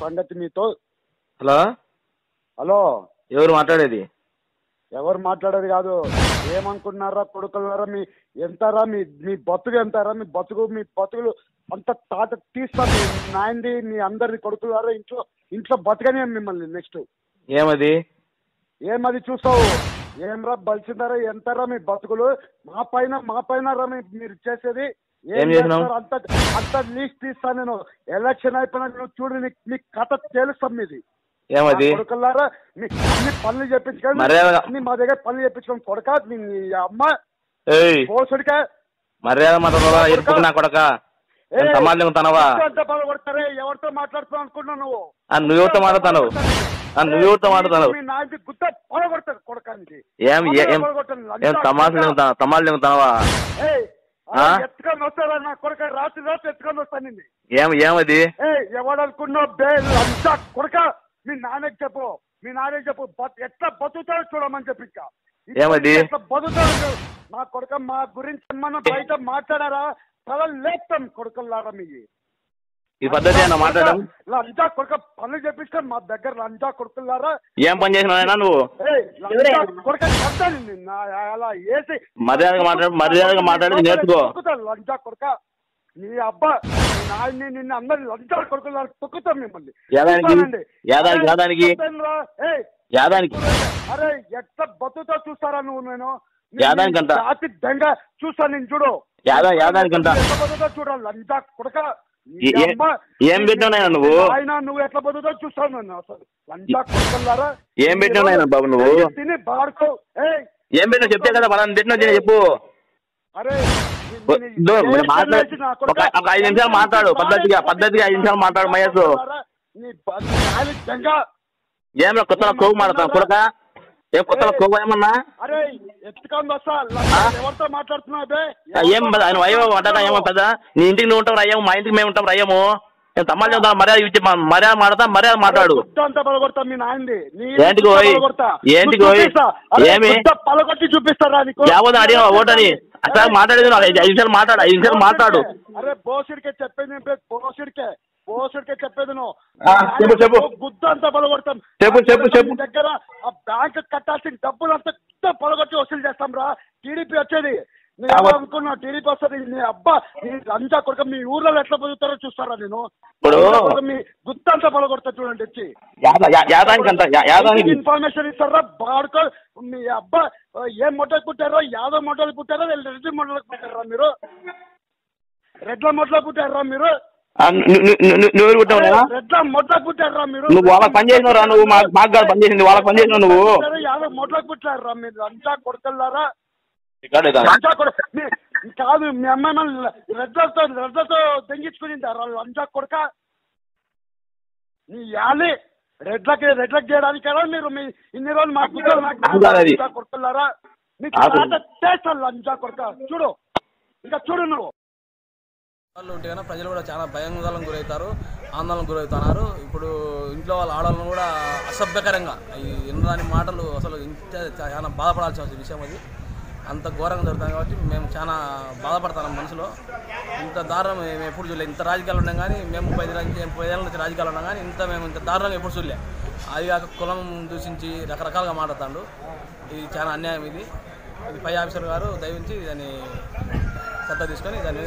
సంగతి మీతో. Hello hello, ఎవరు మాట్లాడేది? ఎవరు మాట్లాడేది కాదు. ఏమనుకున్నారా కొడుకున్నారా? మీ ఎంతరా మీ మీ బతుకు ఎంతరా? మీ బతుకులు అంత తాట తీస్తాను. మీ నాయనది మీ అందరిది కొడుకులారా. ఇంట్లో బతకనే మిమ్మల్ని. నెక్స్ట్ ఏమది చూస్తావు? ఏమరా బలిసిందారా? ఎంతరా మీ బతుకులు? మా పైన రా మీరు చేసేది ఏం చేస్తారు? అంత లీస్ట్ తీస్తా నేను. ఎలక్షన్ అయిపోయినా నువ్వు చూడు, నీ కథ తెలుస్తాం మీది. కొడుకులారా అన్ని పనులు చెప్పించుకొని మా దగ్గర పనులు చెప్పించుకొని కొడక మీ అమ్మ పోసుడికా మర్యాద కొడక కొడతారే. ఎవరితో మాట్లాడుతున్నావు అనుకుంటున్నావు నువ్వు? నువ్వెవరితో మాట్లాడుతున్నావు? మీ నాయకు గుత్త పొడగొడతారు కొడకానికి. తమాషా ఎత్తుకొని వస్తారా నా కొడక? రాత్రి ఎత్తుకొని వస్తాను. ఏమది ఎవడనుకున్నావు? బే లంచా కొడక. మీ నాన్నకి చెప్పు ఎట్లా బతుకుతాడో చూడమని చెప్పి. ఎట్లా బతుకుతాడు నా కొడుక? మా గురించి ఏమన్నా బయట మాట్లాడారా? తల లేపుతాం కొడుకులారా. మీ ఈ పద్ధతి మాట్లాడడం లంచా కొడుక. పనులు చెప్పిస్తాను మా దగ్గర. లంచా కొడుకులారా. ఏం పని చేసినా నువ్వు? కొడుక అలా వేసి మర్యాదగా మాట్లాడి నేర్చుకో. లంచా కొడుక. నీ అబ్బా మీ నాయన్ని నిన్ను అందరు లంచా కొడుకులారా తొక్కుతాం మిమ్మల్ని. అరే ఎట్లా బతుకుతా చూస్తారా నువ్వు? నేను జాతి దెంగ చూస్తాను నేను. చూడు బతుకుతా చూడాలి లంచా కొడుక. ఏం పెట్టినా నువ్వు? ఆయన నువ్వు ఎట్లా బతుకుతా చూస్తావు నన్ను. అసలు లంచా కొడుకులారా ఏం పెట్టినా బాబు? నువ్వు తిని బాడుకో. ఏం పెట్టినా చెప్తే కదా మనం పెట్టినా చెప్పు. అరే ఒక 5 నిమిషాలు మాట్లాడు. పద్ధతిగా 5 నిమిషాలు మాట్లాడు మహేష్. ఏమన్నా కొత్తలో కోగు మాట్లాడతాను కొడక? ఏం కొత్తలో కోగు ఏమన్నా? అరే ఎత్తుకొని వస్తా. ఎవరితో మాట్లాడుతున్నావు? ఏం ఆయన అయ్యో అంటారా? ఏమో పెద్ద నీ ఇంటికి నువ్వు ఉంటావు అయ్యాము, మా ఇంటికి మేము ఉంటాం అయ్యాము. తమ్మాలి చెప్తా. మర్యాద మాట్లాడు. మీ నాయండి ఏంటికి ఏమి చూపిస్తారా? అడిగా ఓటని అసలు మాట్లాడేది. 5 నిమిషాలు మాట్లాడు. అరే బోసుడికే చెప్పేది. పోసుడికే చెప్పేది నువ్వు. చెప్పు గుద్ద అంతా పలగొడతాం. చెప్పు దగ్గర ఆ బ్యాంక్ కట్టాల్సిన డబ్బులు అంతా గుద్ద పలగొట్టి వసూలు చేస్తాం రా. టీడీపీ వచ్చేది అనుకున్నా. టీడీపీ వస్తుంది. నీ అబ్బా నీ లంచా కొడుక. మీ ఊర్లో ఎట్లా బతుకుతారో చూస్తారా? నేను మీ గుత్త అంతా పలగొడతా చూడండి. వచ్చి ఇన్ఫర్మేషన్ ఇస్తారా? బాడుకో మీ అబ్బా. ఏం మొట్టలు పుట్టారో? యాదవ్ మొట్టలు పుట్టారో? రెడ్డి మొట్టలు పుట్టారా మీరు? రెడ్ల మొట్టలు పుట్టారా మీరు? నువ్వు రెడ్ల మొట్టలు పుట్టారా మీరు? నువ్వు వాళ్ళకి పని చేసినరా? నువ్వు మాకు కాదు పని చేసింది, వాళ్ళకి పని చేసినావు నువ్వు. యాదవ్ మొట్టలు పుట్టారా మీరు? లంచా కొడుకులారా. కాదు మీ అమ్మాయి రెడ్లతో తెంగించుకునింటారా? లంచా కొడుక. నీ యాలి రెడ్లకి చేయడానికి కదా మీరు మీ ఇన్ని రోజులు మాకు కొడుకులారా. మీకు చేస్తాను లంచా కొడుక. చూడు ఇంకా చూడు నువ్వు. ఉంటే కన్నా ప్రజలు కూడా చాలా భయాందోళనకు గురవుతారు, ఆందోళనకు గురవుతున్నారు. ఇప్పుడు ఇంట్లో వాళ్ళ ఆడవాళ్ళను కూడా అసభ్యకరంగా ఎన్నదాని మాటలు అసలు చాలా బాధపడాల్సిన విషయం అది. అంత ఘోరంగా జరుగుతుంది కాబట్టి మేము చాలా బాధపడతాం మనసులో. ఇంత దారుణం మేము ఎప్పుడు చూడలేదు. ఇంత రాజకీయాలు ఉన్నాం కానీ మేము 30 ఏళ్ళ నుంచి రాజకీయాలు ఉన్నాం కానీ మేము ఇంత దారుణంగా ఎప్పుడు చూడలే. అది కాక కులం దూషించి రకరకాలుగా మాట్లాడుతాడు. ఇది చాలా అన్యాయం. ఇది పై ఆఫీసర్ గారు దయవించి దాన్ని శ్రద్ధ తీసుకొని దాన్ని